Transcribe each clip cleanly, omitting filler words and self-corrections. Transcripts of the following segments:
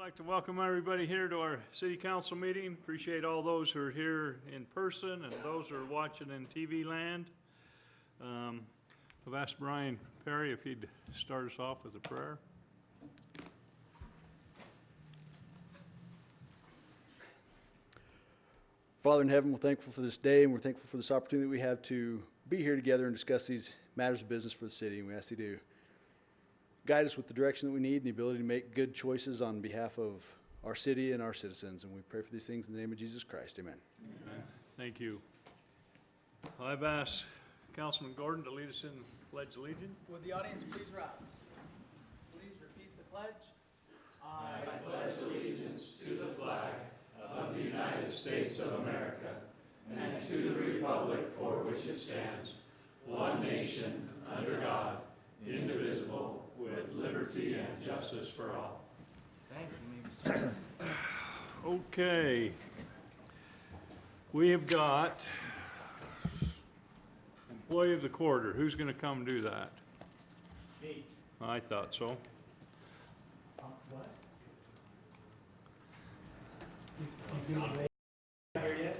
like to welcome everybody here to our city council meeting. Appreciate all those who are here in person and those who are watching in TV land. I've asked Brian Perry if he'd start us off with a prayer. Father in heaven, we're thankful for this day, and we're thankful for this opportunity we have to be here together and discuss these matters of business for the city. And we ask you to guide us with the direction that we need and the ability to make good choices on behalf of our city and our citizens. And we pray for these things in the name of Jesus Christ. Amen. Amen. Thank you. I've asked Councilman Gordon to lead us in Pledge of Allegiance. Would the audience please rise? Please repeat the pledge. I pledge allegiance to the flag of the United States of America and to the republic for which it stands, one nation, under God, indivisible, with liberty and justice for all. Thank you. Maybe so. Okay. We have got employee of the quarter. Who's going to come do that? Me. I thought so. What? He's not here yet?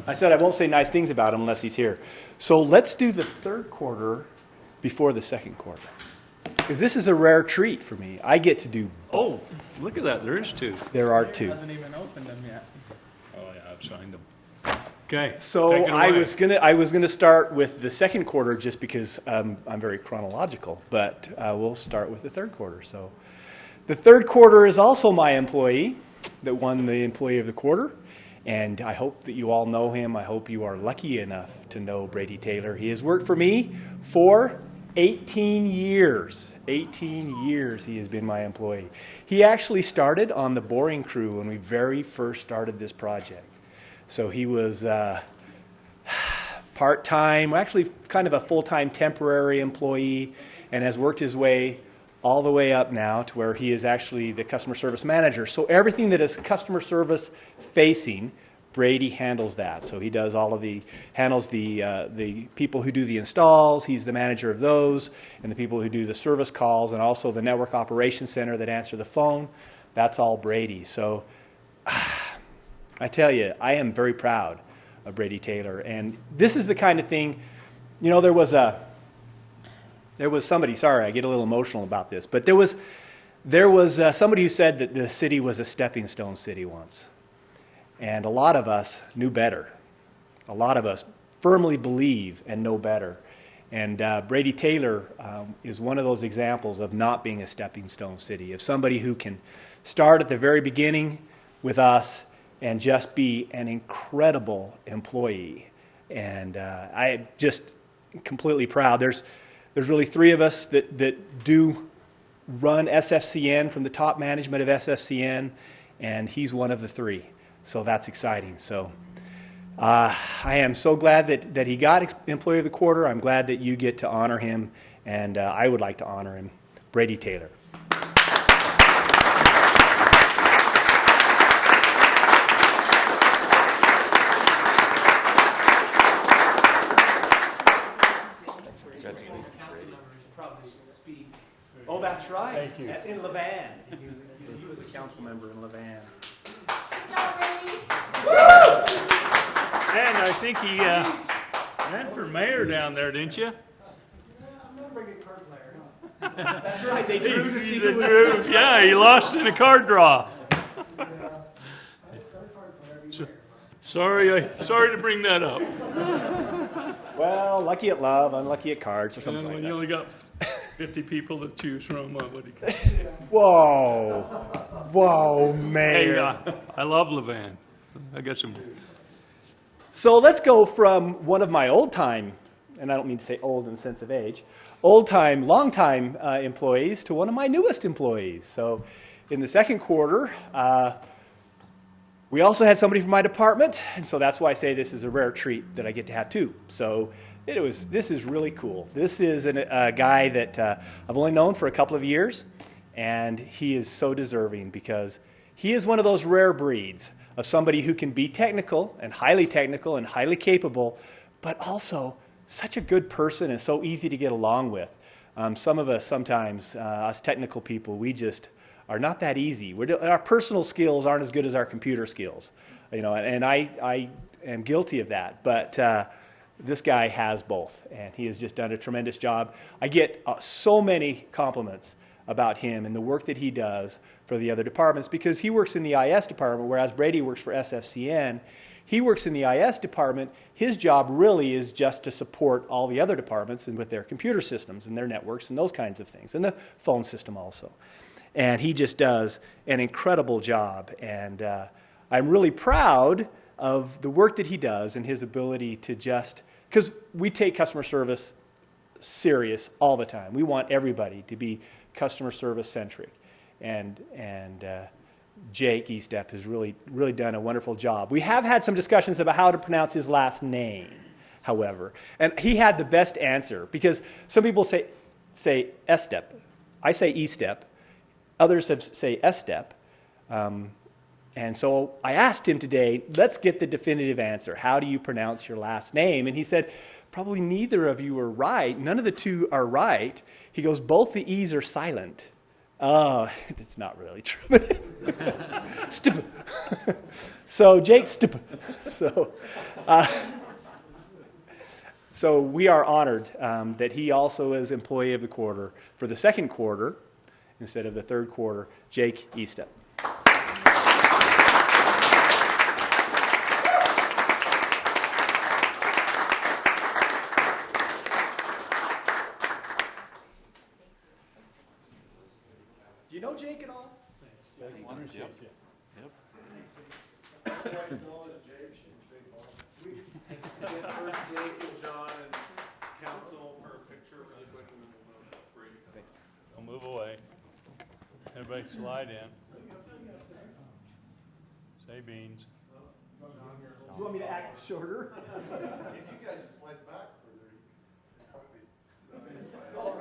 I said I won't say nice things about him unless he's here. So let's do the third quarter before the second quarter. Because this is a rare treat for me. I get to do both. Oh, look at that. There is two. There are Mayor two. hasn't even opened them yet. Oh, yeah, I've signed them. Okay. So take it away. I was gonna start with the second quarter just because I'm very chronological, but we'll start with the third quarter. So the third quarter is also my employee that won the employee of the quarter. And I hope that you all know him. I hope you are lucky enough to know Brady Taylor. He has worked for me for 18 years. 18 years he has been my employee. He actually started on the boring crew when we very first started this project. So he was part-time, actually kind of a full-time temporary employee, and has worked his way all the way up now to where he is actually the customer service manager. So everything that is customer service facing, Brady handles that. So he does handles the people who do the installs. He's the manager of those, and the people who do the service calls, and also the network operations center that answer the phone. That's all Brady. So I tell you, I am very proud of Brady Taylor. And this is the kind of thing, you know, there was somebody, sorry, I get a little emotional about this, but there was somebody who said that the city was a stepping stone city once. And a lot of us knew better. A lot of us firmly believe and know better. And Brady Taylor is one of those examples of not being a stepping stone city, of somebody who can start at the very beginning with us and just be an incredible employee. And I'm just completely proud. There's really three of us that do run SFCN, from the top management of SFCN, and he's one of the three. So that's exciting. So I am so glad that he got Employee of the Quarter. I'm glad that you get to honor him, and I would like to honor him. Brady Taylor. Oh, that's right. Thank you. In Levan. He was a council member in Levan. And I think he ran for mayor down there, didn't you? I'm not a very good card player. That's right. They drew to see Yeah, he lost in a card draw. Sorry to bring that up. Well, lucky at love, unlucky at cards, or something And like when that. you only got 50 people to choose from, what would you Whoa, Mayor. Hey, I love Levan. I got some. So let's go from one of my old-time, and I don't mean to say old in the sense of age, old-time, long-time employees to one of my newest employees. So in the second quarter, we also had somebody from my department, and so that's why I say this is a rare treat that I get to have two. So this is really cool. This is a guy that I've only known for a couple of years, and he is so deserving because he is one of those rare breeds of somebody who can be technical and highly capable, but also such a good person and so easy to get along with. Some of us sometimes, us technical people, we just are not that easy. Our personal skills aren't as good as our computer skills, and I am guilty of that. But this guy has both, and he has just done a tremendous job. I get so many compliments about him and the work that he does for the other departments, because he works in the IS department, whereas Brady works for SFCN. He works in the IS department. His job really is just to support all the other departments and with their computer systems and their networks and those kinds of things, and the phone system also. And he just does an incredible job, and I'm really proud of the work that he does and his ability to just, because we take customer service serious all the time. We want everybody to be customer service centric, and Jake Estep has really done a wonderful job. We have had some discussions about how to pronounce his last name, however, and he had the best answer, because some people say Estep. I say Estep. Others say Estep. And so I asked him today, let's get the definitive answer. How do you pronounce your last name? And he said, probably neither of you are right. None of the two are right. He goes, both the E's are silent. Oh, that's not really true. Stip. So Jake Stip. So we are honored that he also is Employee of the Quarter for the second quarter instead of the third quarter, Jake Estep. Do you know Jake at all? First Jake and John and council for a picture really quick, and then we'll go to break. Don't move away. Everybody slide in. Say beans. You want me to act shorter?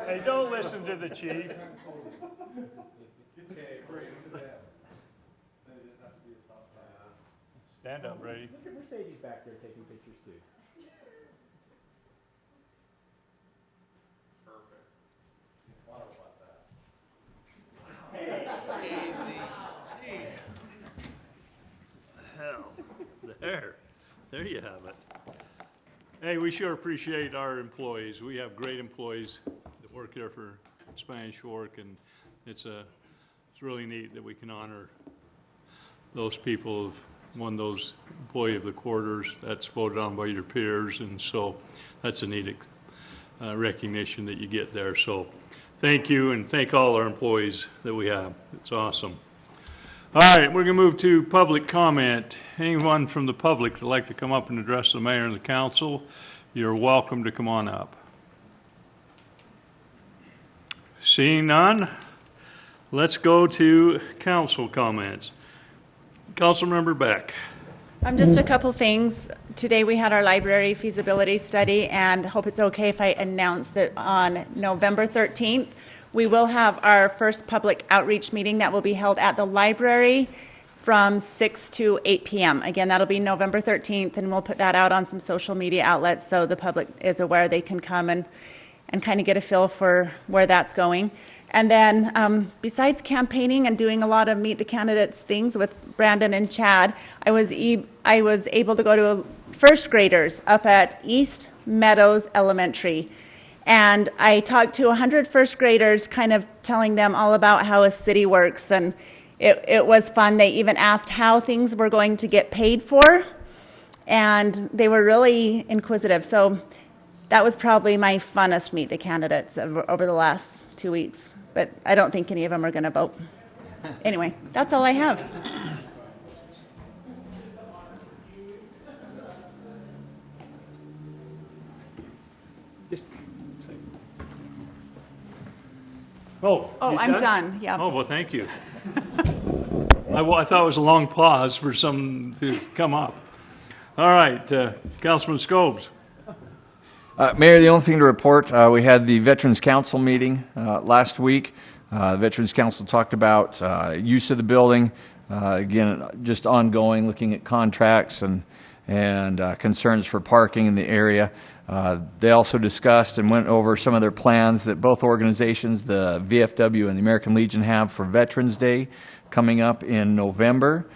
Hey, don't listen to the chief. Stand up, Brady. Look at Mercedes back there taking pictures too. Easy. Jeez. Hell, there you have it. Hey, we sure appreciate our employees. We have great employees that work here for Spanish Fork, and it's really neat that we can honor those people who've won those Employee of the Quarters. That's voted on by your peers, and so that's a neat recognition that you get there. So thank you, and thank all our employees that we have. It's awesome. All right, we're going to move to public comment. Anyone from the public that'd like to come up and address the mayor and the council, you're welcome to come on up. Seeing none, let's go to council comments. Councilmember Beck. Just a couple things. Today we had our library feasibility study, and hope it's okay if I announce that on November 13th, we will have our first public outreach meeting that will be held at the library from 6 to 8 p.m. Again, that'll be November 13th, and we'll put that out on some social media outlets so the public is aware they can come and kind of get a feel for where that's going. And then besides campaigning and doing a lot of Meet the Candidates things with Brandon and Chad, I was able to go to first graders up at East Meadows Elementary. And I talked to 100 first graders, kind of telling them all about how a city works. And it was fun. They even asked how things were going to get paid for. And they were really inquisitive. So that was probably my funnest Meet the Candidates over the last 2 weeks. But I don't think any of them are going to vote. Anyway, that's all I have. Oh, you I'm done. Yeah. Oh, well, thank you. I thought it was a long pause for some to come up. All right, Councilman Scobes. Mayor, the only thing to report, we had the Veterans Council meeting last week. The Veterans Council talked about use of the building, again, just ongoing, looking at contracts and concerns for parking in the area. They also discussed and went over some of their plans that both organizations, the VFW and the American Legion, have for Veterans Day coming up in November.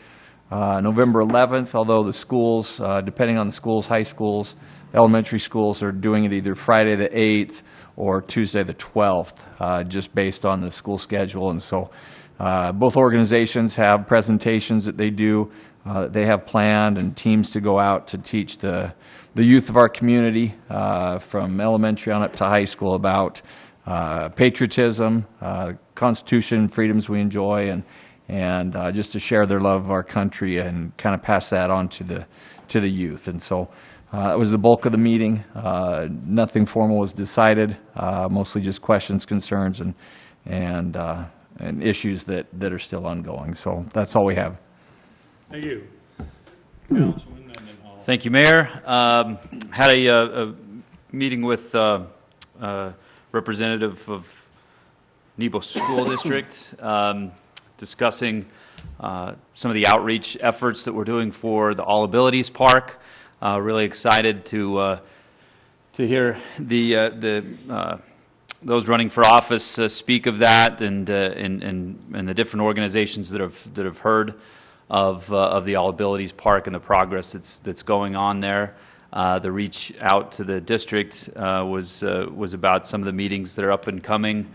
November 11th, although the schools, depending on the schools, high schools, elementary schools are doing it either Friday the 8th or Tuesday the 12th, just based on the school schedule. And so both organizations have presentations that they do, they have planned, and teams to go out to teach the youth of our community from elementary on up to high school about patriotism, Constitution, freedoms we enjoy, and just to share their love of our country and kind of pass that on to the youth. And so that was the bulk of the meeting. Nothing formal was decided, mostly just questions, concerns, and issues that are still ongoing. So that's all we have. Thank you. Councilman Mendenhall. Thank you, Mayor. Had a meeting with representative of Nebo School District, discussing some of the outreach efforts that we're doing for the All Abilities Park. Really excited to hear those running for office speak of that, and the different organizations that have heard of the All Abilities Park and the progress that's going on there. The reach out to the district was about some of the meetings that are up and coming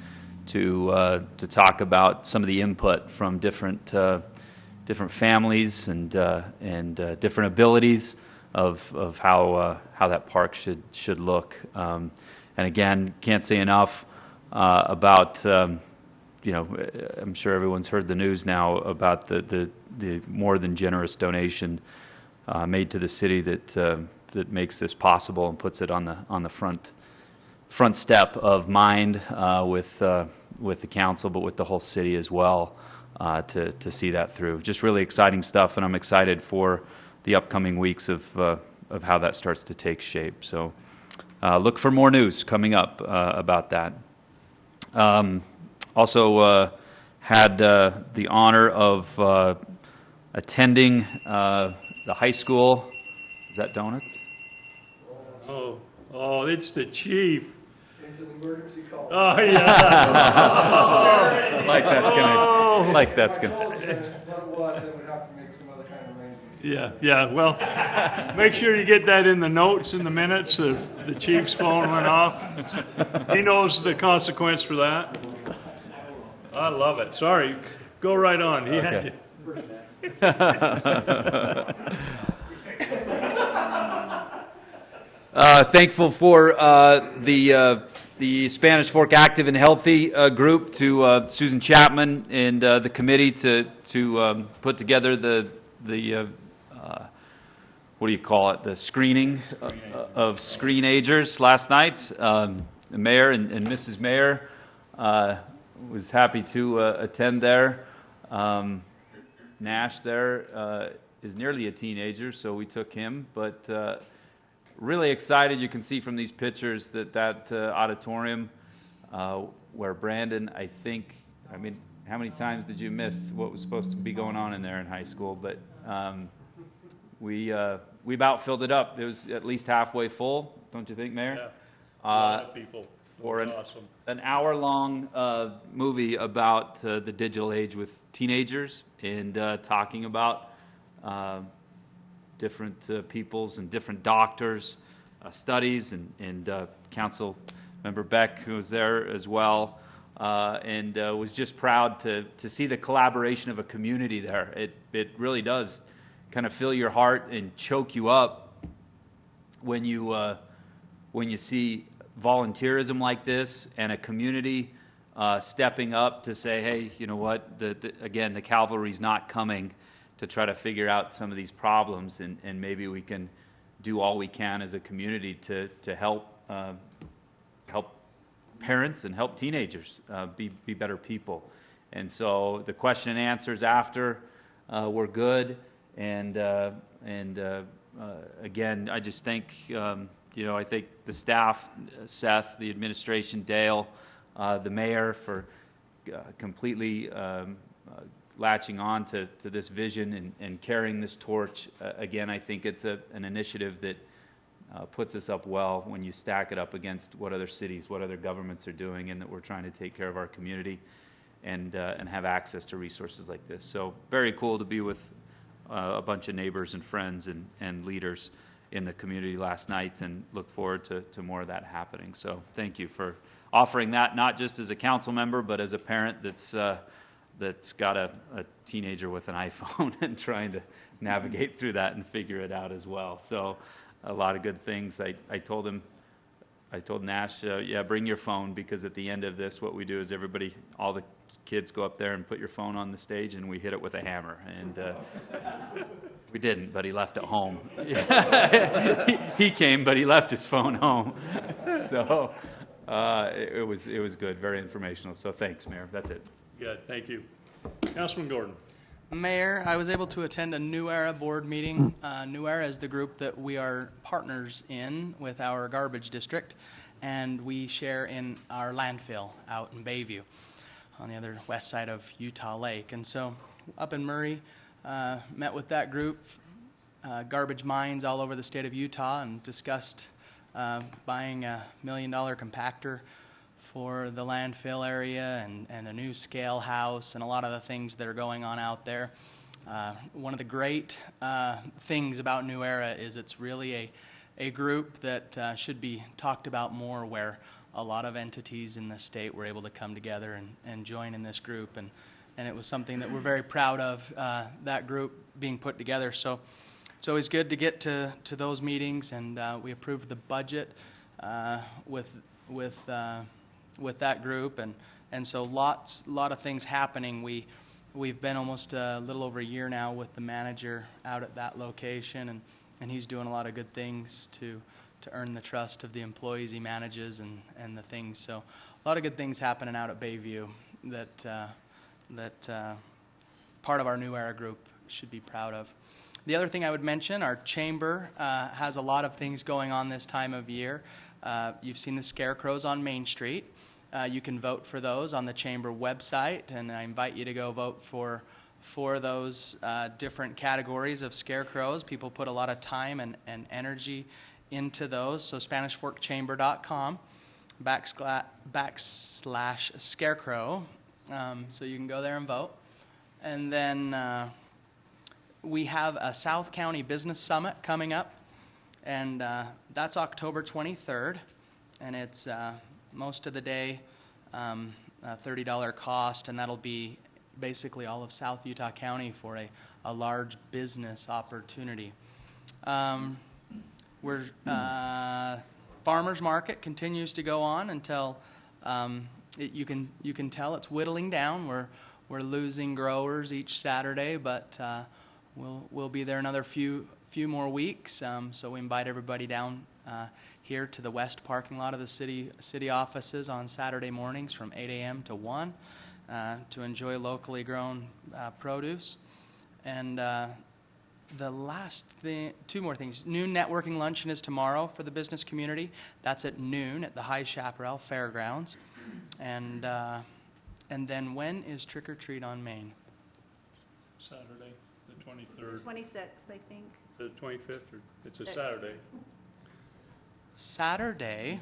to talk about some of the input from different families and different abilities of how that park should look. And again, can't say enough about I'm sure everyone's heard the news now about the more than generous donation made to the city that makes this possible and puts it on the front step of mind with the council, but with the whole city as well, to see that through. Just really exciting stuff, and I'm excited for the upcoming weeks of how that starts to take shape. So look for more news coming up about that. Also had the honor of attending the high school. Is that donuts? Oh, it's the chief. It's an emergency call. Oh, yeah. Like that's gonna. What it was, then we'd have to make some other kind of arrangements. Yeah, well, make sure you get that in the notes in the minutes if the chief's phone went off. He knows the consequence for that. I love it. Sorry, go right on. He had Thankful for the Spanish Fork Active and Healthy group, to Susan Chapman and the committee to put together the what do you call it? The screening of screenagers last night. The mayor and Mrs. Mayor was happy to attend there. Nash there is nearly a teenager, so we took him, but really excited. You can see from these pictures that auditorium where Brandon, I mean, how many times did you miss what was supposed to be going on in there in high school? But we about filled it up. It was at least halfway full, don't you think, Mayor? Yeah, a lot of people. For Awesome. an hour-long movie about the digital age with teenagers, and talking about different peoples and different doctors, studies, and Council Member Beck, who was there as well, and was just proud to see the collaboration of a community there. It really does kind of fill your heart and choke you up when you see volunteerism like this and a community stepping up to say, hey, you know what, again, the cavalry's not coming to try to figure out some of these problems, and maybe we can do all we can as a community to help parents and help teenagers be better people. And so the question and answers after were good, and again, I just think I think the staff, Seth, the administration, Dale, the mayor, for completely latching on to this vision and carrying this torch. Again, I think it's an initiative puts us up well when you stack it up against what other cities, what other governments are doing, and that we're trying to take care of our community and have access to resources like this. So very cool to be with a bunch of neighbors and friends and leaders in the community last night, and look forward to more of that happening. So thank you for offering that, not just as a council member, but as a parent that's got a teenager with an iPhone and trying to navigate through that and figure it out as well. So a lot of good things. I told Nash, yeah, bring your phone, because at the end of this, what we do is all the kids go up there and put your phone on the stage, and we hit it with a hammer. And we didn't, but he left it home. He came, but he left his phone home. So it was good, very informational. So thanks, Mayor. That's it. Good, thank you. Councilman Gordon. Mayor, I was able to attend a New Era board meeting. New Era is the group that we are partners in with our garbage district, and we share in our landfill out in Bayview on the other west side of Utah Lake. And so up in Murray, met with that group, garbage mines all over the state of Utah, and discussed buying $1 million compactor for the landfill area and a new scale house and a lot of the things that are going on out there. One of the great things about New Era is it's really a group that should be talked about more, where a lot of entities in the state were able to come together and join in this group. And it was something that we're very proud of, that group being put together. So it's always good to get to those meetings, and we approved the budget with that group, and so lot of things happening. We've been almost a little over a year now with the manager out at that location, and he's doing a lot of good things to earn the trust of the employees he manages and the things. So a lot of good things happening out at Bayview that part of our New Era group should be proud of. The other thing I would mention, our chamber has a lot of things going on this time of year. You've seen the scarecrows on Main Street. You can vote for those on the chamber website, and I invite you to go vote for those different categories of scarecrows. People put a lot of time and energy into those. So SpanishForkChamber.com /scarecrow. So you can go there and vote. And then we have a South County Business Summit coming up, and that's October 23rd, and it's most of the day, $30 cost, and that'll be basically all of South Utah County for a large business opportunity. Farmers Market continues to go on until you can tell it's whittling down. We're losing growers each Saturday, but we'll be there another few more weeks. So we invite everybody down here to the west parking lot of the city offices on Saturday mornings from 8 a.m. to 1 to enjoy locally grown produce. And the last thing, two more things. Noon networking luncheon is tomorrow for the business community. That's at noon at the High Chaparral Fairgrounds. And then when is Trick or Treat on Main? Saturday, the 23rd. 26th, I think. The 25th, or it's a Saturday. Saturday,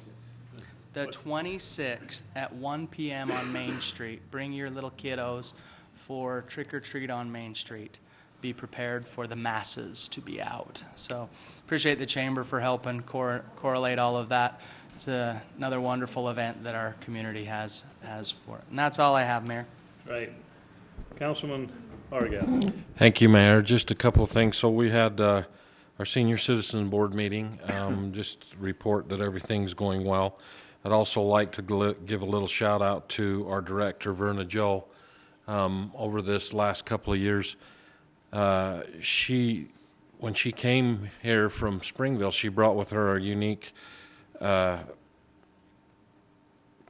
the 26th at 1 p.m. on Main Street. Bring your little kiddos for Trick or Treat on Main Street. Be prepared for the masses to be out. So appreciate the Chamber for helping correlate all of that. It's another wonderful event that our community has for it. And that's all I have, Mayor. Right. Councilman Argat. Thank you, Mayor. Just a couple of things. So we had our senior citizen board meeting. Just report that everything's going well. I'd also like to give a little shout out to our director, Verna Joe. Over this last couple of years, when she came here from Springville, she brought with her a unique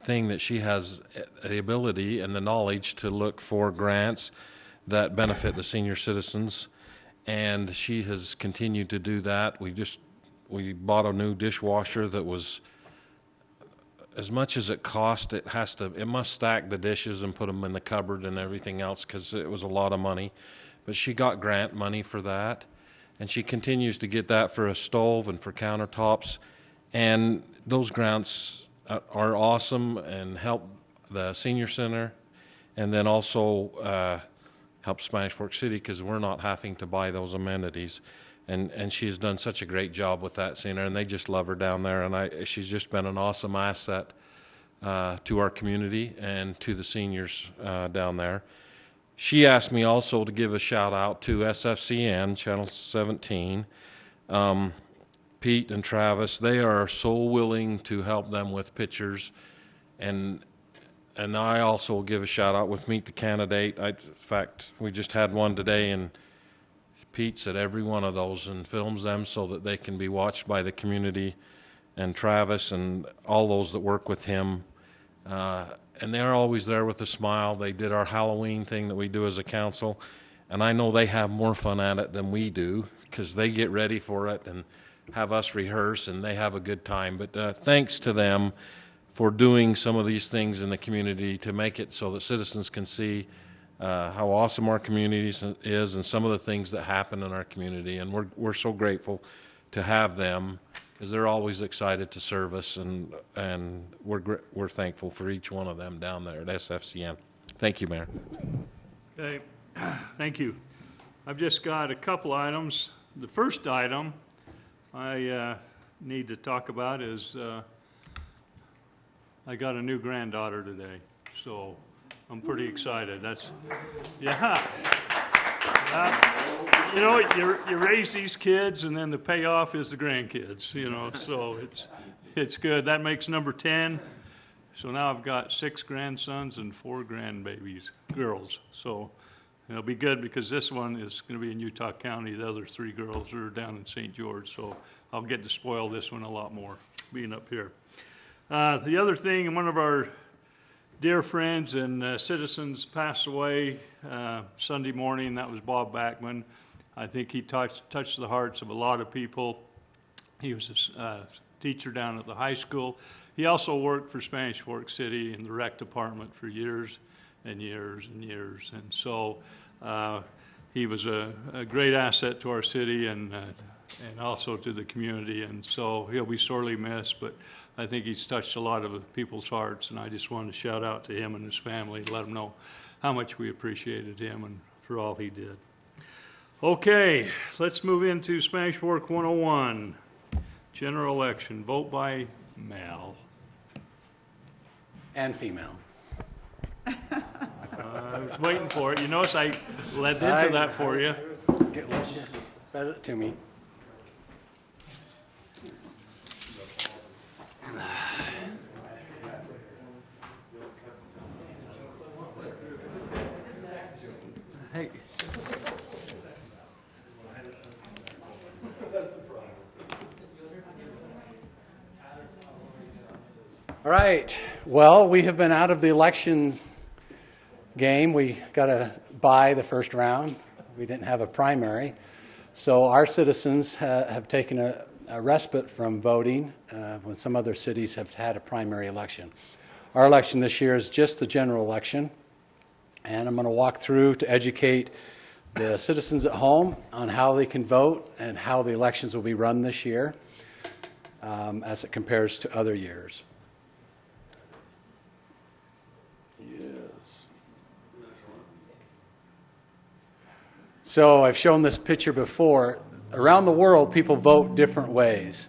thing that she has the ability and the knowledge to look for grants that benefit the senior citizens, and she has continued to do that. We bought a new dishwasher that was, as much as it cost, it must stack the dishes and put them in the cupboard and everything else, because it was a lot of money. But she got grant money for that, and she continues to get that for a stove and for countertops. And those grants are awesome and help the senior center, and then also help Spanish Fork City because we're not having to buy those amenities. And she's done such a great job with that center, and they just love her down there. And she's just been an awesome asset to our community and to the seniors down there. She asked me also to give a shout out to SFCN, Channel 17. Pete and Travis, they are so willing to help them with pictures. And I also give a shout out with Meet the Candidate. In fact, we just had one today, and Pete's at every one of those and films them so that they can be watched by the community, and Travis and all those that work with him. And they're always there with a smile. They did our Halloween thing that we do as a council, and I know they have more fun at it than we do because they get ready for it and have us rehearse, and they have a good time. But thanks to them for doing some of these things in the community to make it so that citizens can see how awesome our community is and some of the things that happen in our community. And we're so grateful to have them, because they're always excited to serve us, and we're thankful for each one of them down there at SFCN. Thank you, Mayor. Okay, thank you. I've just got a couple items. The first item I need to talk about is I got a new granddaughter today, so I'm pretty excited. Yeah. You know, you raise these kids, and then the payoff is the grandkids, you know, so it's good. That makes number 10. So now I've got 6 grandsons and 4 grandbabies, girls. So it'll be good because this one is going to be in Utah County. The other 3 girls are down in St. George, so I'll get to spoil this one a lot more being up here. The other thing, one of our dear friends and citizens passed away Sunday morning. That was Bob Backman. I think he touched the hearts of a lot of people. He was a teacher down at the high school. He also worked for Spanish Fork City in the rec department for years and years and years. And so he was a great asset to our city and also to the community. And so he'll be sorely missed, but I think he's touched a lot of people's hearts, and I just wanted to shout out to him and his family and let him know how much we appreciated him and for all he did. Okay, let's move into Spanish Fork 101, general election, vote by mail. And female. I was waiting for it. You notice I led into that for you. Bet it to me. Hey. All right. Well, we have been out of the elections game. We got to bye the first round. We didn't have a primary. So our citizens have taken a respite from voting when some other cities have had a primary election. Our election this year is just the general election. And I'm going to walk through to educate the citizens at home on how they can vote and how the elections will be run this year as it compares to other years. Yes. So I've shown this picture before. Around the world, people vote different ways.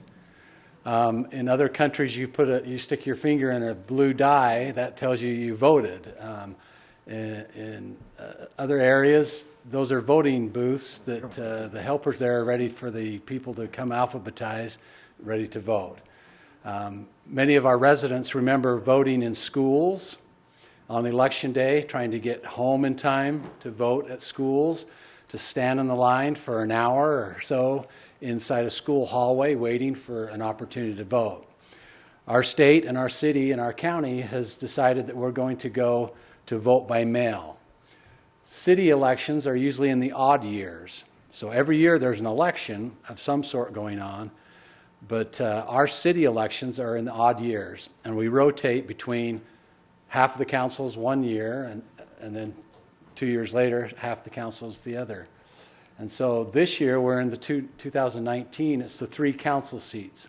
In other countries, you stick your finger in a blue dye, that tells you voted. In other areas, those are voting booths that the helpers there are ready for the people to come alphabetize, ready to vote. Many of our residents remember voting in schools on election day, trying to get home in time to vote at schools, to stand in the line for an hour or so inside a school hallway waiting for an opportunity to vote. Our state and our city and our county has decided that we're going to go to vote by mail. City elections are usually in the odd years. So every year there's an election of some sort going on, but our city elections are in the odd years, and we rotate between half of the councils one year, and then 2 years later, half the councils the other. And so this year, we're in the 2019, it's the 3 council seats.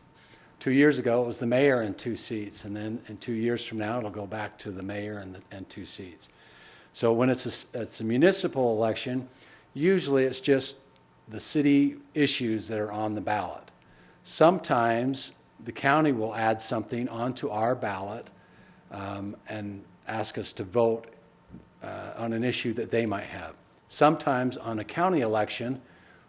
2 years ago, it was the mayor and 2 seats, and then in 2 years from now, it'll go back to the mayor and 2 seats. So when it's a municipal election, usually it's just the city issues that are on the ballot. Sometimes the county will add something onto our ballot and ask us to vote on an issue that they might have. Sometimes on a county election,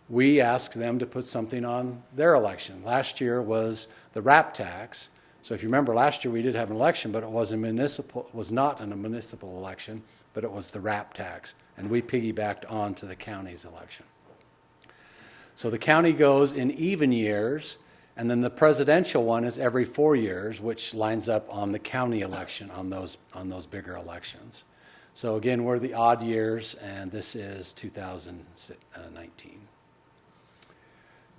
we ask them to put something on their election. Last year was the RAP tax. So if you remember, last year we did have an election, but it was not in a municipal election, but it was the RAP tax, and we piggybacked on to the county's election. So the county goes in even years, and then the presidential one is every 4 years, which lines up on the county election on those bigger elections. So again, we're the odd years, and this is 2019.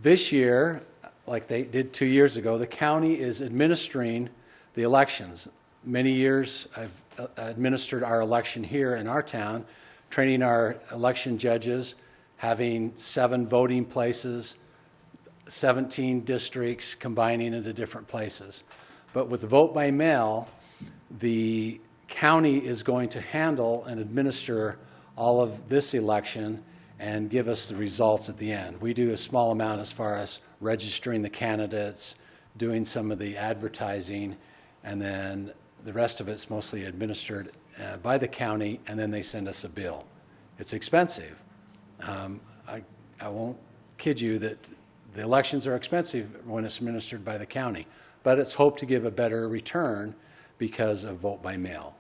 This year, like they did 2 years ago, the county is administering the elections. Many years I've administered our election here in our town, training our election judges, having 7 voting places, 17 districts combining into different places. But with the vote by mail, the county is going to handle and administer all of this election and give us the results at the end. We do a small amount as far as registering the candidates, doing some of the advertising, and then the rest of it's mostly administered by the county, and then they send us a bill. It's expensive. I won't kid you that the elections are expensive when it's administered by the county, but it's hoped to give a better return because of vote by mail.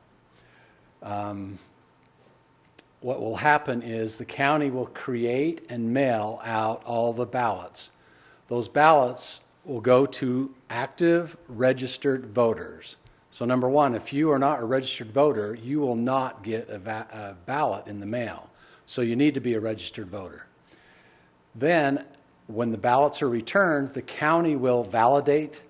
What will happen is the county will create and mail out all the ballots. Those ballots will go to active registered voters. So number one, if you are not a registered voter, you will not get a ballot in the mail. So you need to be a registered voter. Then, when the ballots are returned, the county will validate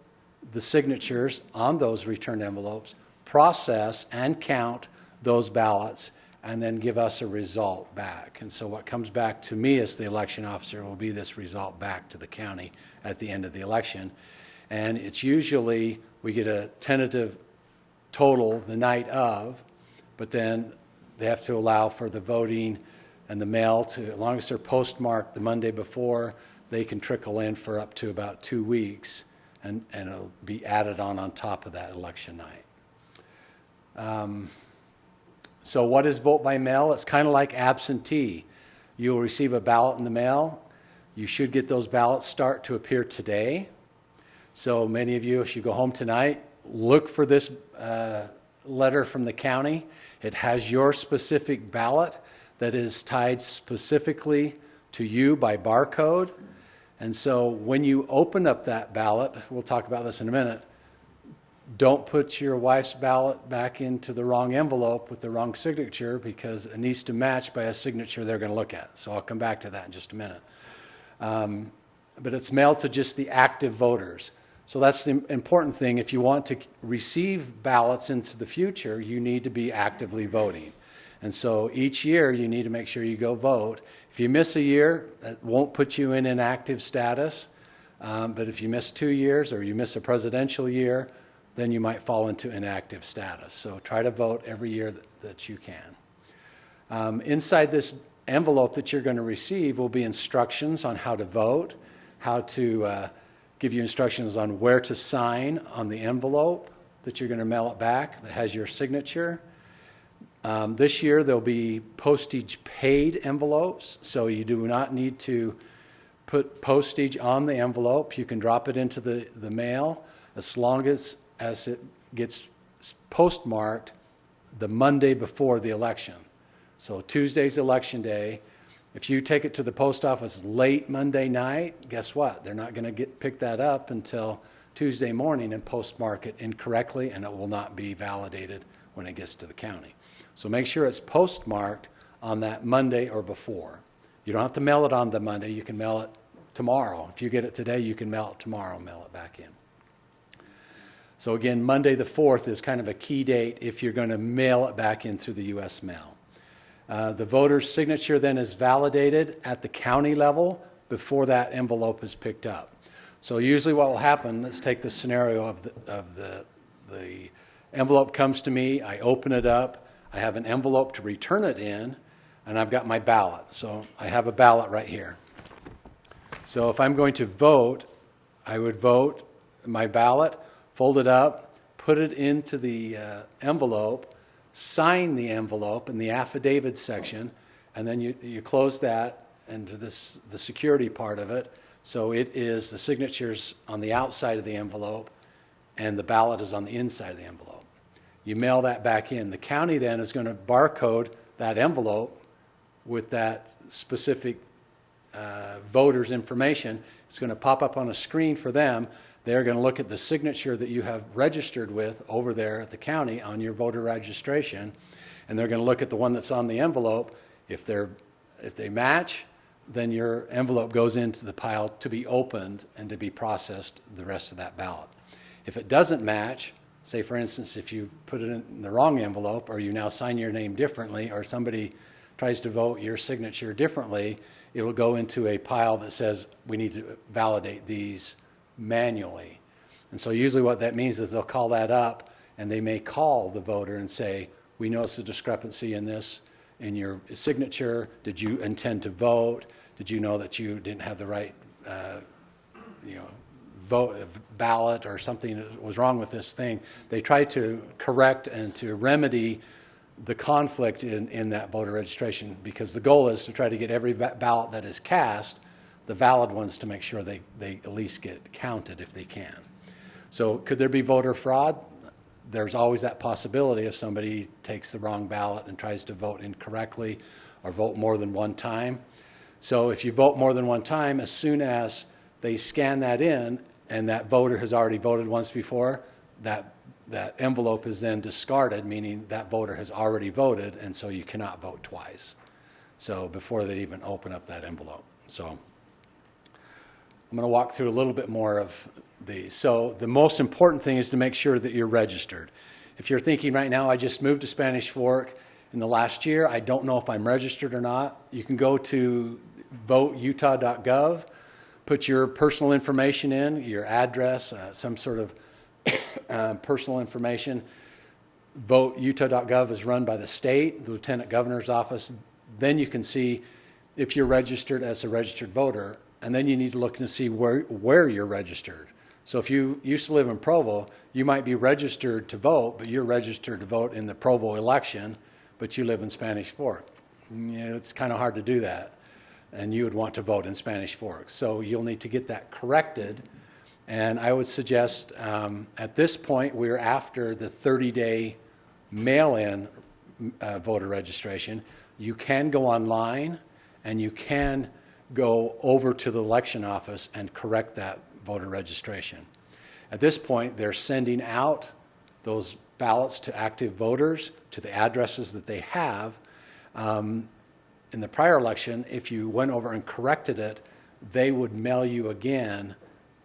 the signatures on those returned envelopes, process and count those ballots, and then give us a result back. And so what comes back to me as the election officer will be this result back to the county at the end of the election. And it's usually, we get a tentative total the night of, but then they have to allow for the voting and the mail to, as long as they're postmarked the Monday before, they can trickle in for up to about 2 weeks, and it'll be added on top of that election night. So what is vote by mail? It's kind of like absentee. You'll receive a ballot in the mail. You should get those ballots start to appear today. So many of you, if you go home tonight, look for this letter from the county. It has your specific ballot that is tied specifically to you by barcode. And so when you open up that ballot, we'll talk about this in a minute, don't put your wife's ballot back into the wrong envelope with the wrong signature, because it needs to match by a signature they're going to look at. So I'll come back to that in just a minute. But it's mailed to just the active voters. So that's the important thing. If you want to receive ballots into the future, you need to be actively voting. And so each year you need to make sure you go vote. If you miss a year, that won't put you in inactive status. But if you miss 2 years or you miss a presidential year, then you might fall into inactive status. So try to vote every year that you can. Inside this envelope that you're going to receive will be instructions on how to vote, how to give you instructions on where to sign on the envelope that you're going to mail it back that has your signature. This year there'll be postage paid envelopes, so you do not need to put postage on the envelope. You can drop it into the mail as long as it gets postmarked the Monday before the election. So Tuesday's election day. If you take it to the post office late Monday night, guess what? They're not going to pick that up until Tuesday morning and postmark it incorrectly, and it will not be validated when it gets to the county. So make sure it's postmarked on that Monday or before. You don't have to mail it on the Monday. You can mail it tomorrow. If you get it today, you can mail it tomorrow, mail it back in. So again, Monday the 4th is kind of a key date if you're going to mail it back in through the U.S. mail. The voter's signature then is validated at the county level before that envelope is picked up. So usually what will happen, let's take the scenario of the envelope comes to me, I open it up, I have an envelope to return it in, and I've got my ballot. So I have a ballot right here. So if I'm going to vote, I would vote my ballot, fold it up, put it into the envelope, sign the envelope in the affidavit section, and then you close that into the security part of it. So it is the signatures on the outside of the envelope, and the ballot is on the inside of the envelope. You mail that back in. The county then is going to barcode that envelope with that specific voter's information. It's going to pop up on a screen for them. They're going to look at the signature that you have registered with over there at the county on your voter registration, and they're going to look at the one that's on the envelope. If they match, then your envelope goes into the pile to be opened and to be processed the rest of that ballot. If it doesn't match, say for instance, if you put it in the wrong envelope, or you now sign your name differently, or somebody tries to vote your signature differently, it'll go into a pile that says we need to validate these manually. And so usually what that means is they'll call that up, and they may call the voter and say, we notice a discrepancy in this, in your signature. Did you intend to vote? Did you know that you didn't have the right ballot, or something was wrong with this thing? They try to correct and to remedy the conflict in that voter registration, because the goal is to try to get every ballot that is cast, the valid ones, to make sure they at least get counted if they can. So could there be voter fraud? There's always that possibility if somebody takes the wrong ballot and tries to vote incorrectly or vote more than one time. So if you vote more than one time, as soon as they scan that in and that voter has already voted once before, that envelope is then discarded, meaning that voter has already voted, and so you cannot vote twice. So before they even open up that envelope. So I'm going to walk through a little bit more of these. So the most important thing is to make sure that you're registered. If you're thinking right now, I just moved to Spanish Fork in the last year, I don't know if I'm registered or not, you can go to voteutah.gov, put your personal information in, your address, some sort of personal information. Voteutah.gov is run by the state, the Lieutenant Governor's office. Then you can see if you're registered as a registered voter, and then you need to look and see where you're registered. So if you used to live in Provo, you might be registered to vote, but you're registered to vote in the Provo election, but you live in Spanish Fork. It's kind of hard to do that, and you would want to vote in Spanish Fork. So you'll need to get that corrected, and I would suggest at this point we're after the 30-day mail-in voter registration. You can go online, and you can go over to the election office and correct that voter registration. At this point, they're sending out those ballots to active voters to the addresses that they have. In the prior election, if you went over and corrected it, they would mail you again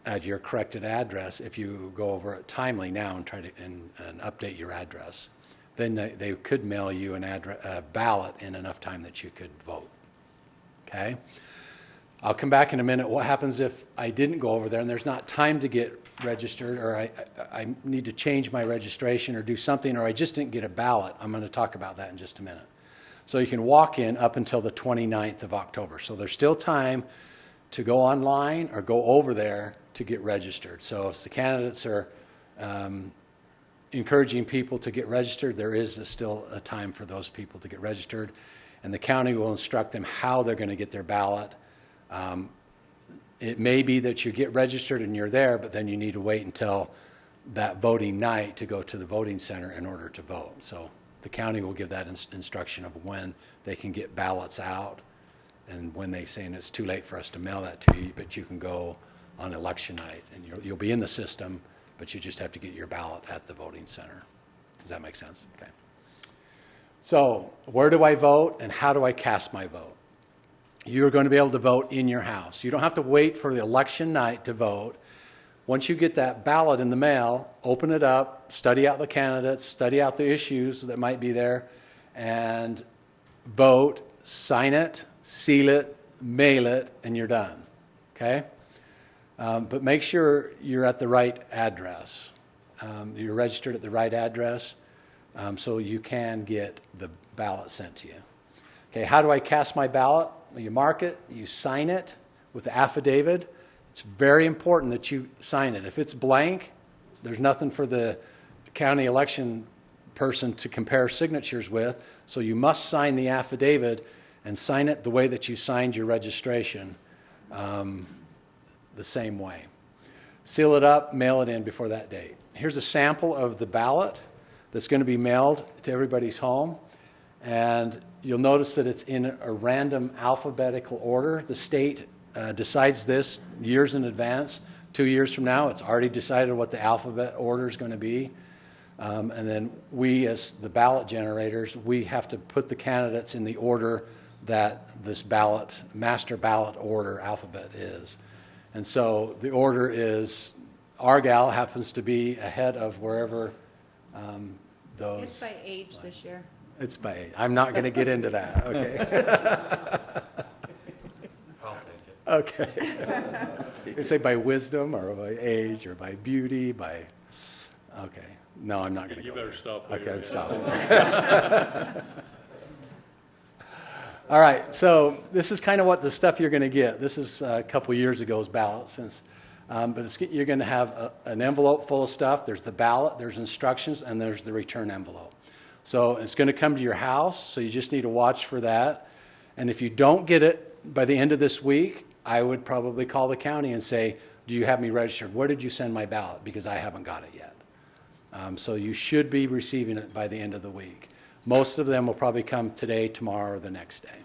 at your corrected address if you go over it timely now and try to and update your address. Then they could mail you a ballot in enough time that you could vote. Okay? I'll come back in a minute. What happens if I didn't go over there and there's not time to get registered, or I need to change my registration or do something, or I just didn't get a ballot? I'm going to talk about that in just a minute. So you can walk in up until the 29th of October. So there's still time to go online or go over there to get registered. So if the candidates are encouraging people to get registered, there is still a time for those people to get registered, and the county will instruct them how they're going to get their ballot. It may be that you get registered and you're there, but then you need to wait until that voting night to go to the voting center in order to vote. So the county will give that instruction of when they can get ballots out, and when they say it's too late for us to mail that to you, but you can go on election night, and you'll be in the system, but you just have to get your ballot at the voting center. Does that make sense? Okay. So where do I vote, and how do I cast my vote? You're going to be able to vote in your house. You don't have to wait for the election night to vote. Once you get that ballot in the mail, open it up, study out the candidates, study out the issues that might be there, and vote, sign it, seal it, mail it, and you're done, okay? But make sure you're at the right address. You're registered at the right address, so you can get the ballot sent to you. Okay, how do I cast my ballot? Well, you mark it, you sign it with the affidavit. It's very important that you sign it. If it's blank, there's nothing for the county election person to compare signatures with, so you must sign the affidavit and sign it the way that you signed your registration, the same way. Seal it up, mail it in before that date. Here's a sample of the ballot that's going to be mailed to everybody's home, and you'll notice that it's in a random alphabetical order. The state decides this years in advance. 2 years from now, it's already decided what the alphabet order is going to be. And then we, as the ballot generators, we have to put the candidates in the order that this ballot, master ballot order alphabet is. And so the order is, Argyle happens to be ahead of wherever those. It's by age this year. It's by age. I'm not going to get into that, okay? I'll take it. Okay. You say by wisdom or by age or by beauty, by, okay. No, I'm not going to go You better there. stop. Okay, stop. All right, so this is kind of what the stuff you're going to get. This is a couple years ago's ballot, but you're going to have an envelope full of stuff. There's the ballot, there's instructions, and there's the return envelope. So it's going to come to your house, so you just need to watch for that. And if you don't get it by the end of this week, I would probably call the county and say, do you have me registered? Where did you send my ballot? Because I haven't got it yet. So you should be receiving it by the end of the week. Most of them will probably come today, tomorrow, or the next day.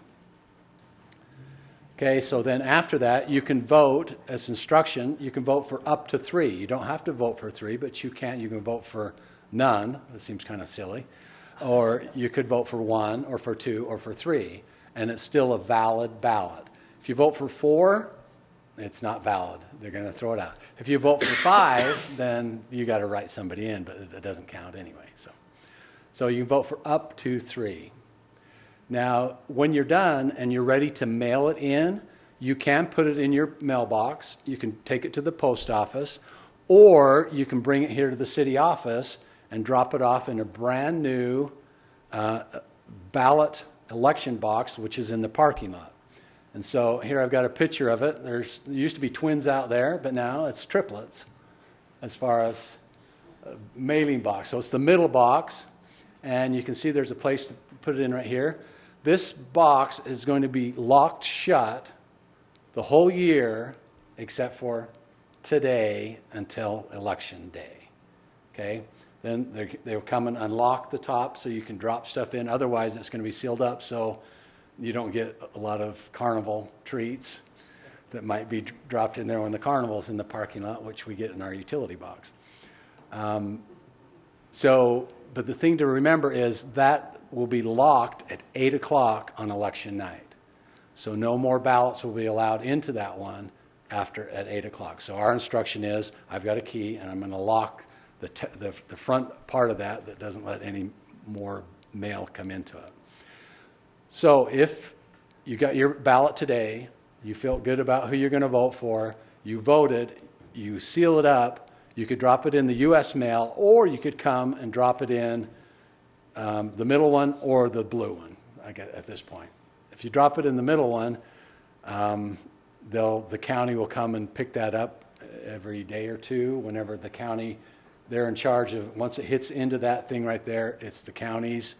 Okay, so then after that, you can vote as instruction. You can vote for up to 3. You don't have to vote for 3, but you can vote for none. That seems kind of silly. Or you could vote for 1 or for 2 or for 3, and it's still a valid ballot. If you vote for 4, it's not valid. They're going to throw it out. If you vote for 5, then you got to write somebody in, but it doesn't count anyway. So you can vote for up to 3. Now, when you're done and you're ready to mail it in, you can put it in your mailbox. You can take it to the post office, or you can bring it here to the city office and drop it off in a brand new ballot election box, which is in the parking lot. And so here I've got a picture of it. There used to be twins out there, but now it's triplets as far as a mailing box. So it's the middle box, and you can see there's a place to put it in right here. This box is going to be locked shut the whole year except for today until election day. Okay? Then they'll come and unlock the top so you can drop stuff in. Otherwise, it's going to be sealed up so you don't get a lot of carnival treats that might be dropped in there when the carnival's in the parking lot, which we get in our utility box. But the thing to remember is that will be locked at 8 o'clock on election night. So no more ballots will be allowed into that one at 8 o'clock. So our instruction is, I've got a key, and I'm going to lock the front part of that doesn't let any more mail come into it. So if you got your ballot today, you feel good about who you're going to vote for, you voted, you seal it up, you could drop it in the U.S. mail, or you could come and drop it in the middle one or the blue one, I guess, at this point. If you drop it in the middle one, the county will come and pick that up every day or two whenever the county, they're in charge of, once it hits into that thing right there, it's the county's.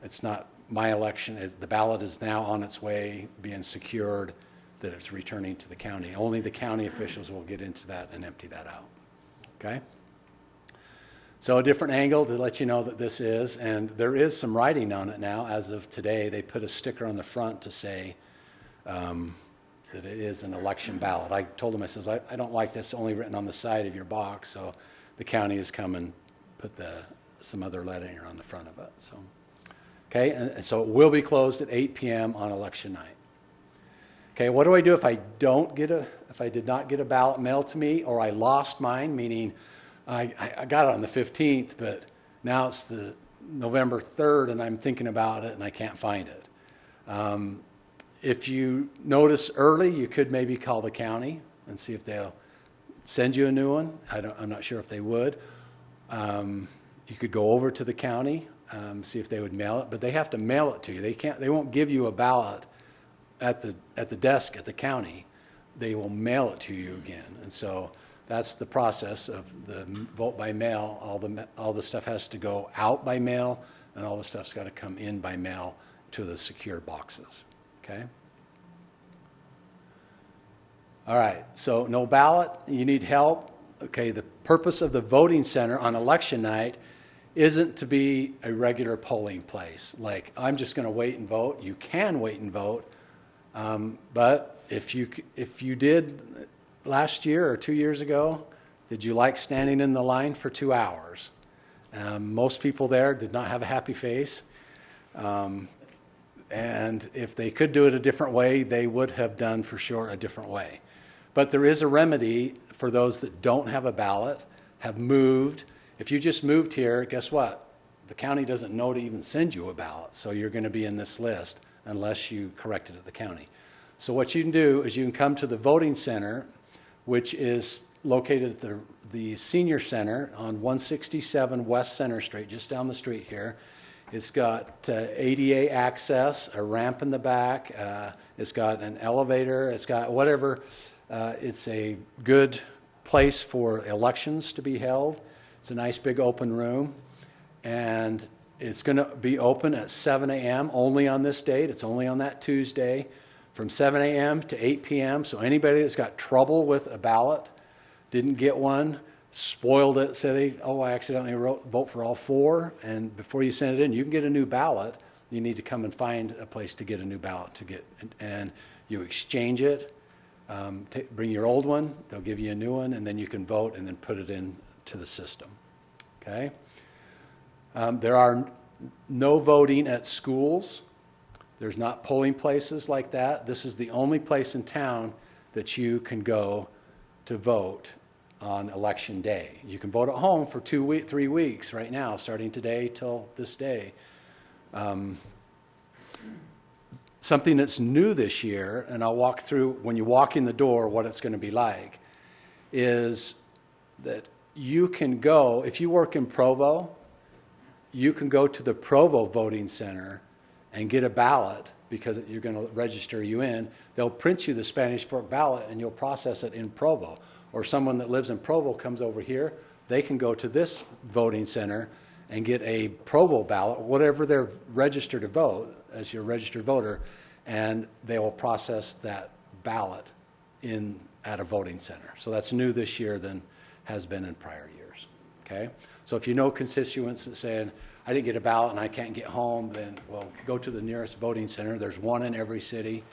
It's not my election. The ballot is now on its way, being secured, that it's returning to the county. Only the county officials will get into that and empty that out. Okay? So a different angle to let you know that this is, and there is some writing on it now. As of today, they put a sticker on the front to say that it is an election ballot. I told them, I says, I don't like this only written on the side of your box, so the county has come and put some other lettering on the front of it. So, okay, and so it will be closed at 8 p.m. on election night. Okay, what do I do if I did not get a ballot mailed to me, or I lost mine, meaning I got it on the 15th, but now it's the November 3rd and I'm thinking about it and I can't find it. If you notice early, you could maybe call the county and see if they'll send you a new one. I'm not sure if they would. You could go over to the county, see if they would mail it, but they have to mail it to you. They won't give you a ballot at the desk at the county. They will mail it to you again. And so that's the process of the vote by mail. All the stuff has to go out by mail, and all the stuff's got to come in by mail to the secure boxes. Okay? All right, so no ballot, you need help. Okay, the purpose of the voting center on election night isn't to be a regular polling place. Like, I'm just going to wait and vote. You can wait and vote, but if you did last year or 2 years ago, did you like standing in the line for 2 hours? Most people there did not have a happy face. And if they could do it a different way, they would have done for sure a different way. But there is a remedy for those that don't have a ballot, have moved. If you just moved here, guess what? The county doesn't know to even send you a ballot, so you're going to be in this list unless you correct it at the county. So what you can do is you can come to the voting center, which is located at the senior center on 167 West Center Street, just down the street here. It's got ADA access, a ramp in the back. It's got an elevator. It's got whatever. It's a good place for elections to be held. It's a nice big open room. And it's going to be open at 7 a.m. only on this date. It's only on that Tuesday from 7 a.m. to 8 p.m. So anybody that's got trouble with a ballot, didn't get one, spoiled it, said, I accidentally vote for all four, and before you send it in, you can get a new ballot. You need to come and find a place to get a new ballot to get, and you exchange it, bring your old one, they'll give you a new one, and then you can vote and then put it into the system, okay? There are no voting at schools. There's not polling places like that. This is the only place in town that you can go to vote on election day. You can vote at home for 3 weeks right now, starting today till this day. Something that's new this year, and I'll walk through when you walk in the door what it's going to be like, is that you can go, if you work in Provo, you can go to the Provo voting center and get a ballot because you're going to register you in. They'll print you the Spanish Fork ballot and you'll process it in Provo. Or someone that lives in Provo comes over here, they can go to this voting center and get a Provo ballot, whatever they're registered to vote as your registered voter, and they will process that ballot at a voting center. So that's new this year than has been in prior years, okay? So if you know constituents that saying, I didn't get a ballot and I can't get home, then, well, go to the nearest voting center. There's one in every city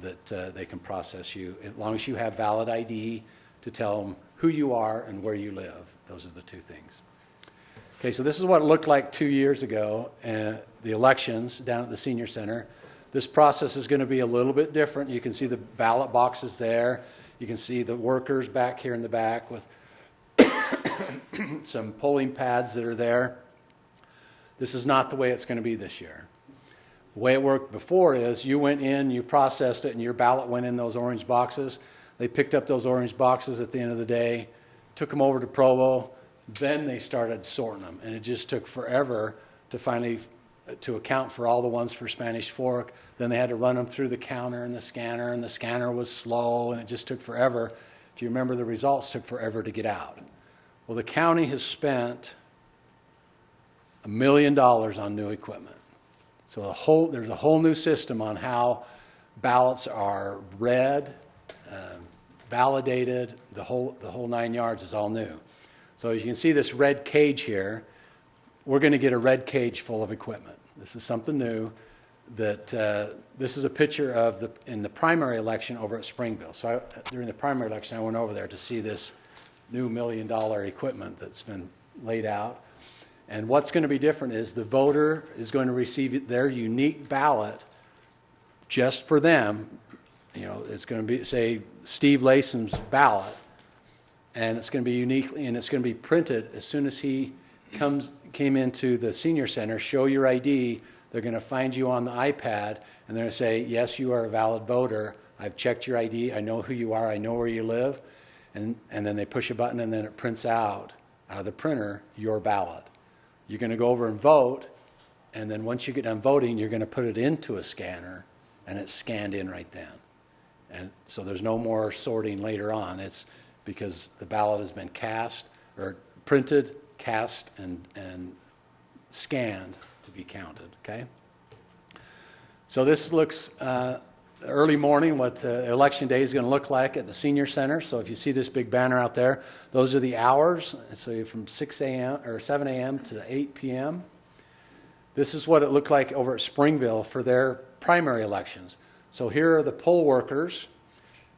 that they can process you, as long as you have valid ID to tell them who you are and where you live. Those are the two things. Okay, so this is what it looked like 2 years ago, the elections down at the senior center. This process is going to be a little bit different. You can see the ballot boxes there. You can see the workers back here in the back with some polling pads that are there. This is not the way it's going to be this year. The way it worked before is you went in, you processed it, and your ballot went in those orange boxes. They picked up those orange boxes at the end of the day, took them over to Provo, then they started sorting them. And it just took forever to finally to account for all the ones for Spanish Fork. Then they had to run them through the counter and the scanner was slow, and it just took forever. If you remember, the results took forever to get out. Well, the county has spent $1 million on new equipment. So there's a whole new system on how ballots are read, validated, the whole 9 yards is all new. So as you can see this red cage here, we're going to get a red cage full of equipment. This is something new that this is a picture of in the primary election over at Springville. So during the primary election, I went over there to see this new $1 million equipment that's been laid out. And what's going to be different is the voter is going to receive their unique ballot just for them. You know, it's going to be, say, Steve Lasom's ballot, and it's going to be uniquely, and it's going to be printed as soon as he came into the senior center. Show your ID. They're going to find you on the iPad, and they're going to say, yes, you are a valid voter. I've checked your ID. I know who you are. I know where you live. And then they push a button, and then it prints out of the printer your ballot. You're going to go over and vote, and then once you get done voting, you're going to put it into a scanner, and it's scanned in right then. And so there's no more sorting later on. It's because the ballot has been cast, or printed, cast, and scanned to be counted, okay? So this looks early morning what election day is going to look like at the senior center. So if you see this big banner out there, those are the hours. So from 6 a.m. or 7 a.m. to 8 p.m. This is what it looked like over at Springville for their primary elections. So here are the poll workers,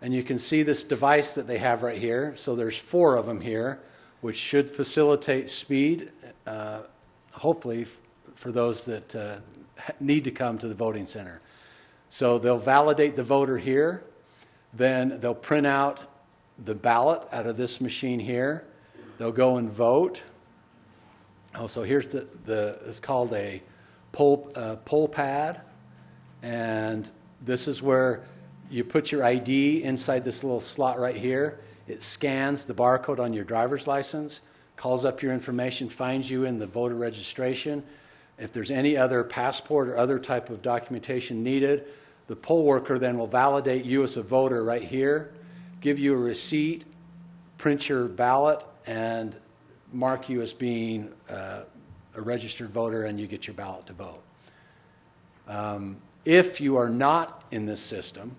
and you can see this device that they have right here. So there's 4 of them here, which should facilitate speed, hopefully for those that need to come to the voting center. So they'll validate the voter here, then they'll print out the ballot out of this machine here. They'll go and vote. Oh, so here's it's called a poll pad, and this is where you put your ID inside this little slot right here. It scans the barcode on your driver's license, calls up your information, finds you in the voter registration. If there's any other passport or other type of documentation needed, the poll worker then will validate you as a voter right here, give you a receipt, print your ballot, and mark you as being a registered voter, and you get your ballot to vote. If you are not in this system,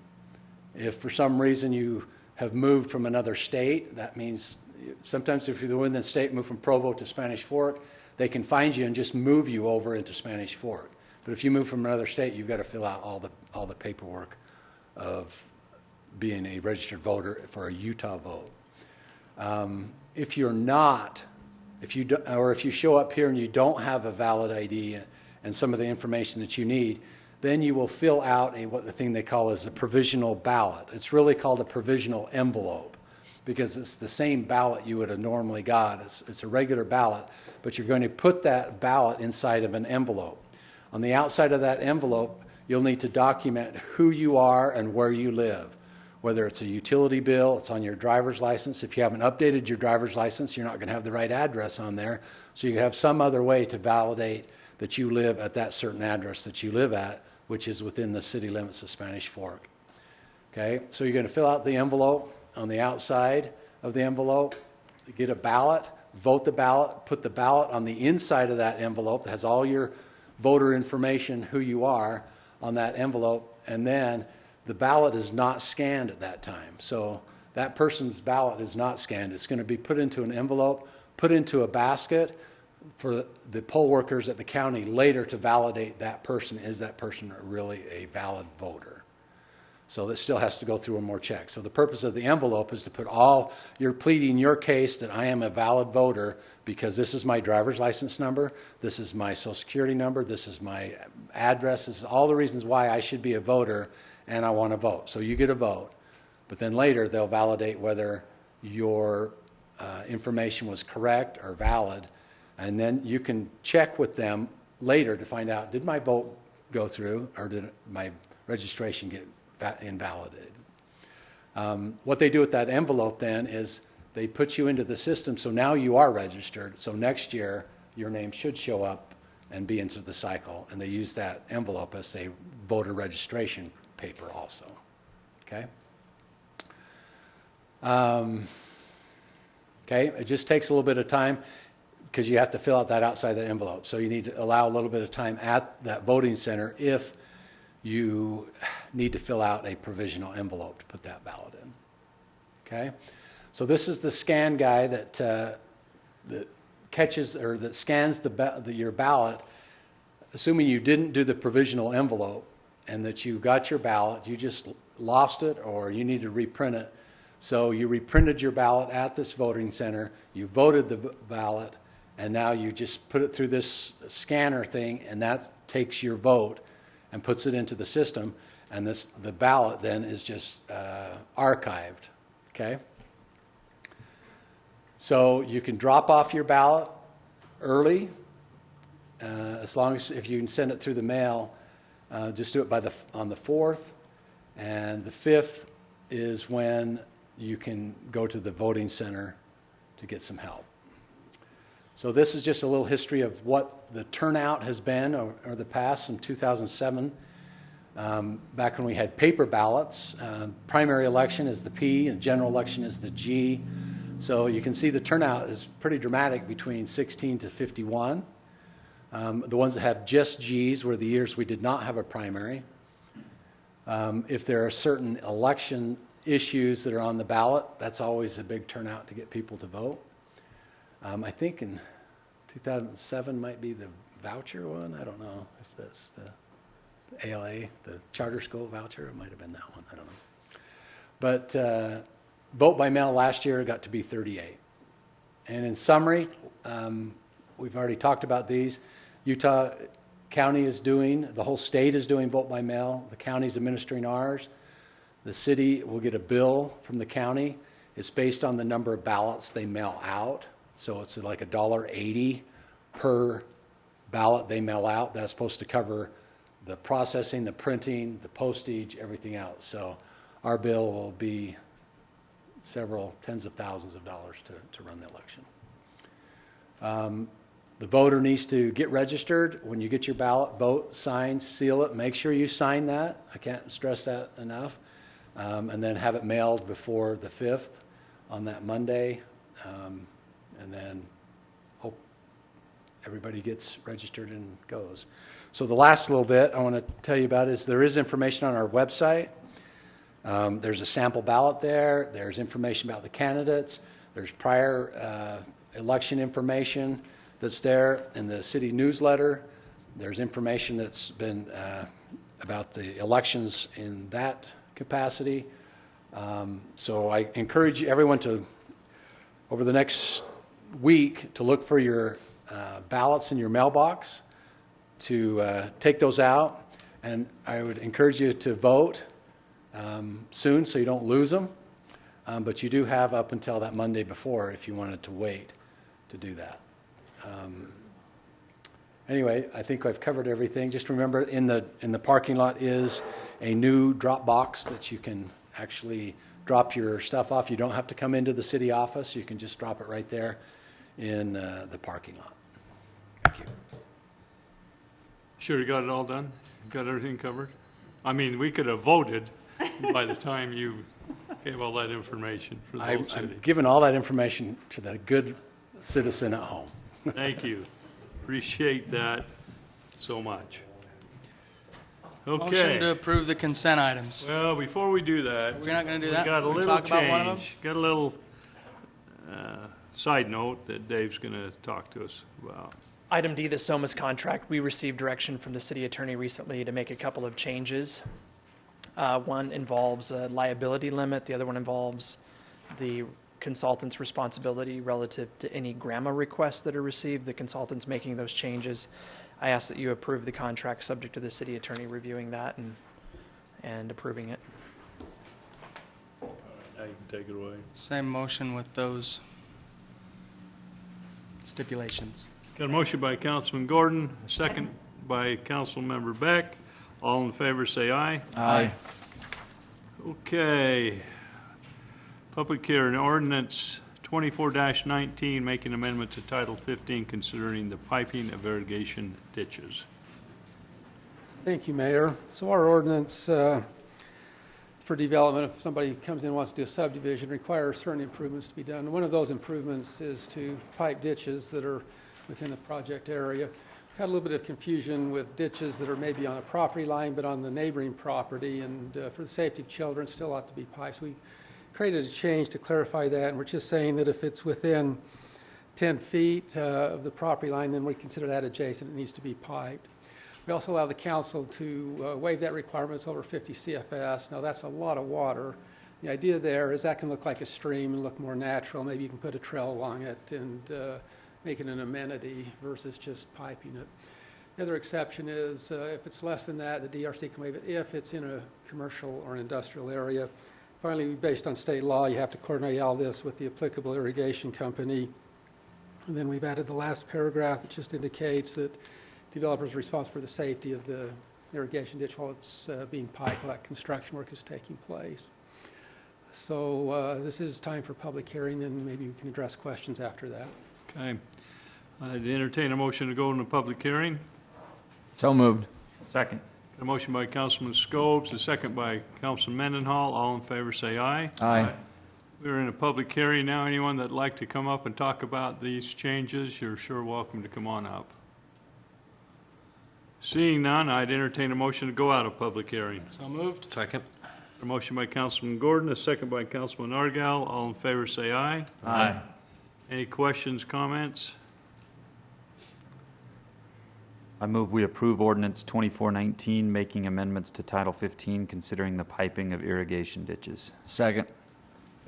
if for some reason you have moved from another state, that means sometimes if you're in the state, move from Provo to Spanish Fork, they can find you and just move you over into Spanish Fork. But if you move from another state, you've got to fill out all the paperwork of being a registered voter for a Utah vote. If you're not, if you show up here and you don't have a valid ID and some of the information that you need, then you will fill out what the thing they call is a provisional ballot. It's really called a provisional envelope because it's the same ballot you would have normally got. It's a regular ballot, but you're going to put that ballot inside of an envelope. On the outside of that envelope, you'll need to document who you are and where you live. Whether it's a utility bill, it's on your driver's license. If you haven't updated your driver's license, you're not going to have the right address on there. So you have some other way to validate that you live at that certain address that you live at, which is within the city limits of Spanish Fork. Okay, so you're going to fill out the envelope. On the outside of the envelope, get a ballot, vote the ballot, put the ballot on the inside of that envelope that has all your voter information, who you are, on that envelope, and then the ballot is not scanned at that time. So that person's ballot is not scanned. It's going to be put into an envelope, put into a basket for the poll workers at the county later to validate that person. Is that person really a valid voter? So this still has to go through one more check. So the purpose of the envelope is to put you're pleading your case that I am a valid voter because this is my driver's license number, this is my social security number, this is my address, this is all the reasons why I should be a voter and I want to vote. So you get a vote. But then later they'll validate whether your information was correct or valid, and then you can check with them later to find out, did my vote go through or did my registration get invalidated? What they do with that envelope then is they put you into the system, so now you are registered. So next year your name should show up and be into the cycle, and they use that envelope as a voter registration paper also. Okay? Okay, it just takes a little bit of time because you have to fill out that outside the envelope. So you need to allow a little bit of time at that voting center if you need to fill out a provisional envelope to put that ballot in. Okay? So this is the scan guy that catches or that scans your ballot, assuming you didn't do the provisional envelope and that you got your ballot, you just lost it or you need to reprint it. So you reprinted your ballot at this voting center, you voted the ballot, and now you just put it through this scanner thing, and that takes your vote and puts it into the system, and the ballot then is just archived, okay? So you can drop off your ballot early, as long as, if you can send it through the mail, just do it on the 4th. And the 5th is when you can go to the voting center to get some help. So this is just a little history of what the turnout has been over the past in 2007. Back when we had paper ballots, primary election is the P and general election is the G. So you can see the turnout is pretty dramatic between 16 to 51. The ones that have just Gs were the years we did not have a primary. If there are certain election issues that are on the ballot, that's always a big turnout to get people to vote. I think in 2007 might be the voucher one. I don't know if that's the ALA, the charter school voucher. It might have been that one. I don't know. But vote by mail last year got to be 38. And in summary, we've already talked about these. Utah County is doing, the whole state is doing vote by mail. The county's administering ours. The city will get a bill from the county. It's based on the number of ballots they mail out. So it's like $1.80 per ballot they mail out. That's supposed to cover the processing, the printing, the postage, everything else. So our bill will be several tens of thousands of dollars to run the election. The voter needs to get registered. When you get your ballot, vote, sign, seal it. Make sure you sign that. I can't stress that enough. And then have it mailed before the 5th on that Monday. And then hope everybody gets registered and goes. So the last little bit I want to tell you about is there is information on our website. There's a sample ballot there. There's information about the candidates. There's prior election information that's there in the city newsletter. There's information that's been about the elections in that capacity. So I encourage everyone to, over the next week, to look for your ballots in your mailbox, to take those out. And I would encourage you to vote soon so you don't lose them. But you do have up until that Monday before if you wanted to wait to do that. Anyway, I think I've covered everything. Just remember, in the parking lot is a new drop box that you can actually drop your stuff off. You don't have to come into the city office. You can just drop it right there in the parking lot. Thank you. Sure you got it all done? Got everything covered? I mean, we could have voted by the time you gave all that information for the whole city. I'm giving all that information to the good citizen at home. Thank you. Appreciate that so much. Okay. Motion to approve the consent items. Well, before we do that, We're not going to do that? we got a We're little talk about one of them? change. Got a little side note that Dave's going to talk to us about. Item D, the SOMAS contract, we received direction from the city attorney recently to make a couple of changes. One involves a liability limit, the other one involves the consultant's responsibility relative to any GRAMA requests that are received. The consultant's making those changes. I ask that you approve the contract subject to the city attorney reviewing that and approving it. Now you can take it away. Same motion with those stipulations. Got a motion by Councilman Gordon, a second by Councilmember Beck. All in favor, say aye. Aye. Okay. Public hearing, ordinance 24-19, making amendment to Title 15 considering the piping of irrigation ditches. Thank you, Mayor. So our ordinance for development, if somebody comes in and wants to do a subdivision, requires certain improvements to be done. One of those improvements is to pipe ditches that are within the project area. We've had a little bit of confusion with ditches that are maybe on a property line, but on the neighboring property, and for the safety of children, still ought to be piped. So we created a change to clarify that, and we're just saying that if it's within 10 feet of the property line, then we consider that adjacent. It needs to be piped. We also allow the council to waive that requirement. It's over 50 CFS. Now, that's a lot of water. The idea there is that can look like a stream and look more natural. Maybe you can put a trail along it and make it an amenity versus just piping it. The other exception is if it's less than that, the DRC can waive it if it's in a commercial or an industrial area. Finally, based on state law, you have to coordinate all this with the applicable irrigation company. And then we've added the last paragraph that just indicates that developer is responsible for the safety of the irrigation ditch while it's being piped, while that construction work is taking place. So this is time for public hearing, and maybe we can address questions after that. Okay. I'd entertain a motion to go into public hearing. So moved. Second. A motion by Councilman Scobes, a second by Councilman Mendenhall. All in favor, say aye. Aye. We're in a public hearing now. Anyone that'd like to come up and talk about these changes, you're sure welcome to come on up. Seeing none, I'd entertain a motion to go out of public hearing. So moved. Second. A motion by Councilman Gordon, a second by Councilman Argal. All in favor, say aye. Aye. Any questions, comments? I move we approve ordinance 2419, making amendments to Title 15, considering the piping of irrigation ditches. Second.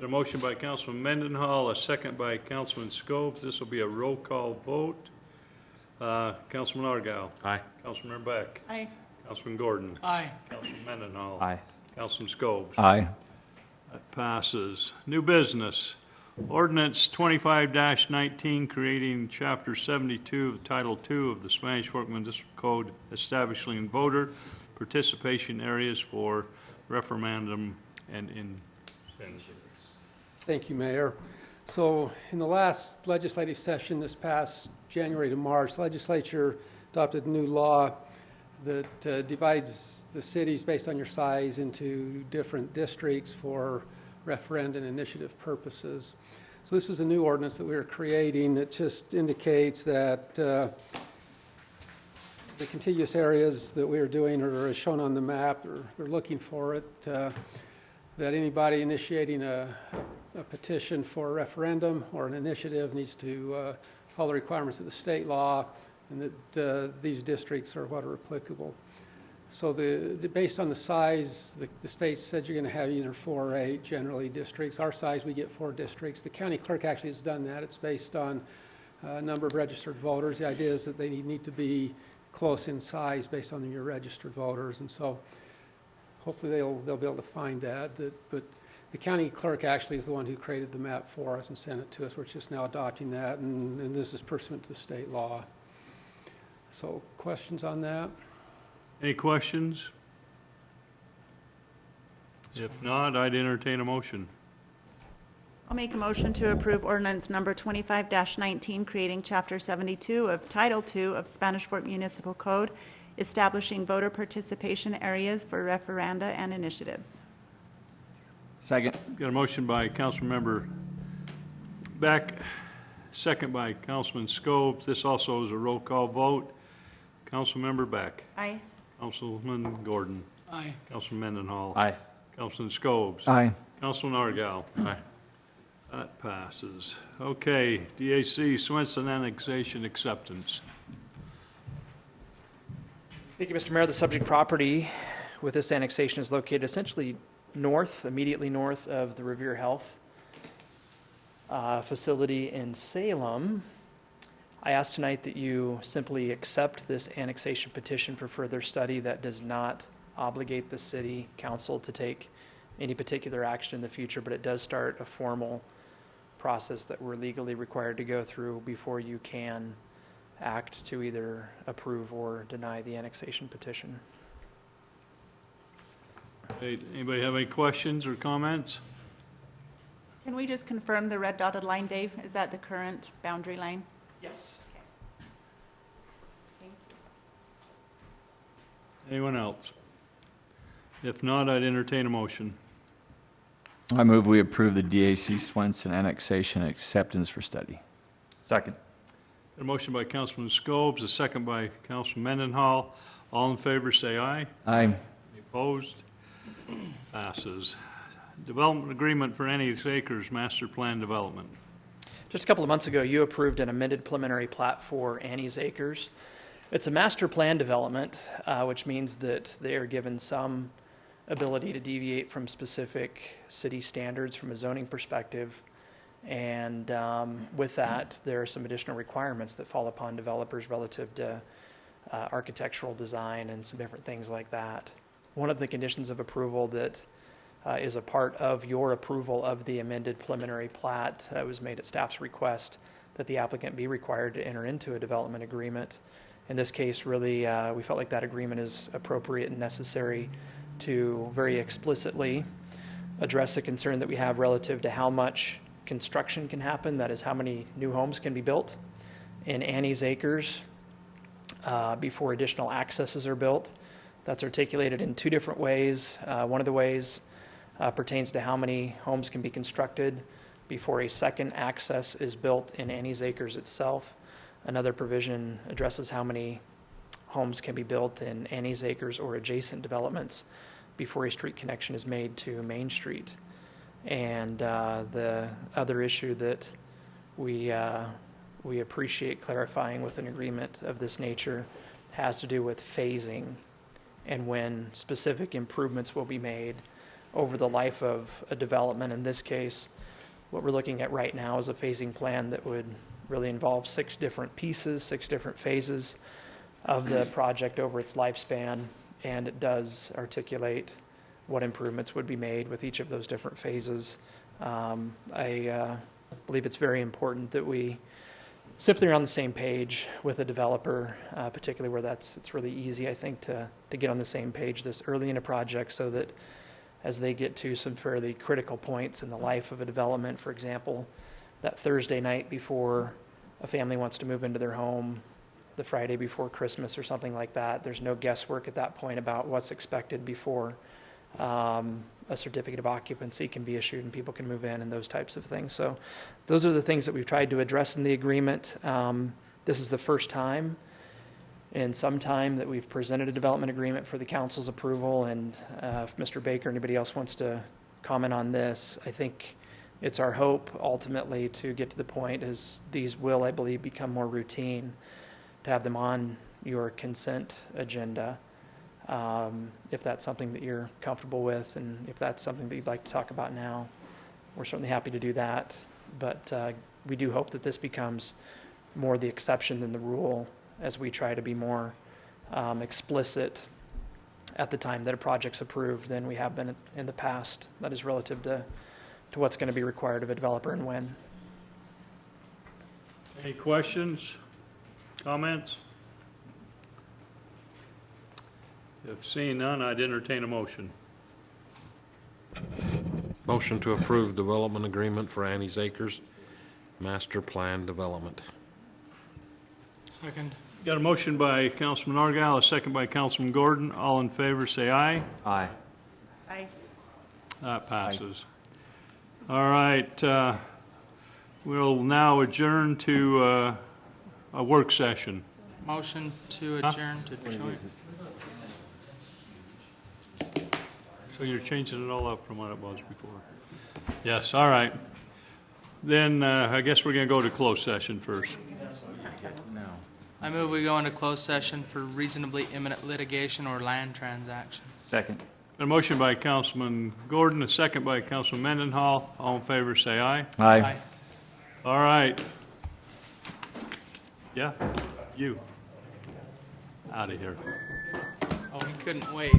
A motion by Councilman Mendenhall, a second by Councilman Scobes. This will be a roll call vote. Councilman Argal. Aye. Councilman Beck. Aye. Councilman Gordon. Aye. Councilman Mendenhall. Aye. Councilman Scobes. Aye. That passes. New business. Ordinance 25-19, creating Chapter 72 of Title II of the Spanish Fork Municipal Code, establishing voter participation areas for referendum and incentives. Thank you, Mayor. So in the last legislative session this past January to March, the legislature adopted a new law that divides the cities based on your size into different districts for referendum initiative purposes. So this is a new ordinance that we are creating that just indicates that the contiguous areas that we are doing are as shown on the map, or they're looking for it, that anybody initiating a petition for a referendum or an initiative needs to follow the requirements of the state law, and that these districts are what are applicable. So based on the size, the state said you're going to have either 4 or 8 generally districts. Our size, we get 4 districts. The county clerk actually has done that. It's based on a number of registered voters. The idea is that they need to be close in size based on your registered voters, and so hopefully they'll be able to find that. But the county clerk actually is the one who created the map for us and sent it to us. We're just now adopting that, and this is pursuant to the state law. So questions on that? Any questions? If not, I'd entertain a motion. I'll make a motion to approve ordinance number 25-19, creating Chapter 72 of Title II of Spanish Fork Municipal Code, establishing voter participation areas for referenda and initiatives. Second. Got a motion by Councilmember Beck, second by Councilman Scobes. This also is a roll call vote. Councilmember Beck. Aye. Councilman Gordon. Aye. Councilman Mendenhall. Aye. Councilman Scobes. Aye. Councilman Argal. Aye. That passes. Okay, DAC Swenson annexation acceptance. Thank you, Mr. Mayor. The subject property with this annexation is located essentially north, immediately north of the Revere Health facility in Salem. I ask tonight that you simply accept this annexation petition for further study. That does not obligate the city council to take any particular action in the future, but it does start a formal process that we're legally required to go through before you can act to either approve or deny the annexation petition. Hey, anybody have any questions or comments? Can we just confirm the red dotted line, Dave? Is that the current boundary line? Yes. Anyone else? If not, I'd entertain a motion. I move we approve the DAC Swenson annexation acceptance for study. Second. A motion by Councilman Scobes, a second by Councilman Mendenhall. All in favor, say aye. Aye. Any opposed? Passes. Development agreement for Annie's Acres Master Plan Development. Just a couple of months ago, you approved an amended preliminary plat for Annie's Acres. It's a master plan development, which means that they are given some ability to deviate from specific city standards from a zoning perspective. And with that, there are some additional requirements that fall upon developers relative to architectural design and some different things like that. One of the conditions of approval that is a part of your approval of the amended preliminary plat was made at staff's request that the applicant be required to enter into a development agreement. In this case, really, we felt like that agreement is appropriate and necessary to very explicitly address a concern that we have relative to how much construction can happen, that is how many new homes can be built in Annie's Acres before additional accesses are built. That's articulated in two different ways. One of the ways pertains to how many homes can be constructed before a second access is built in Annie's Acres itself. Another provision addresses how many homes can be built in Annie's Acres or adjacent developments before a street connection is made to Main Street. And the other issue that we appreciate clarifying with an agreement of this nature has to do with phasing and when specific improvements will be made over the life of a development. In this case, what we're looking at right now is a phasing plan that would really involve 6 different pieces, 6 different phases of the project over its lifespan, and it does articulate what improvements would be made with each of those different phases. I believe it's very important that we simply are on the same page with a developer, particularly where it's really easy, I think, to get on the same page this early in a project, so that as they get to some fairly critical points in the life of a development, for example, that Thursday night before a family wants to move into their home, the Friday before Christmas or something like that, there's no guesswork at that point about what's expected before a certificate of occupancy can be issued and people can move in and those types of things. So those are the things that we've tried to address in the agreement. This is the first time in some time that we've presented a development agreement for the council's approval, and if Mr. Baker or anybody else wants to comment on this, I think it's our hope ultimately to get to the point as these will, I believe, become more routine, to have them on your consent agenda. If that's something that you're comfortable with, and if that's something that you'd like to talk about now, we're certainly happy to do that. But we do hope that this becomes more the exception than the rule, as we try to be more explicit at the time that a project's approved than we have been in the past. That is relative to what's going to be required of a developer and when. Any questions, comments? If seeing none, I'd entertain a motion. Motion to approve development agreement for Annie's Acres master plan development. Second. Got a motion by Councilman Argyle, a second by Councilman Gordon. All in favor, say aye. Aye. Aye. That passes. All right, we'll now adjourn to a work session. Motion to adjourn to joint. So you're changing it all up from what it was before? Yes, all right. Then I guess we're going to go to closed session first. I move we go into closed session for reasonably imminent litigation or land transaction. Second. A motion by Councilman Gordon, a second by Councilman Mendenhall. All in favor, say aye. Aye. All right. Yeah, you. Out of here. Oh, he couldn't wait.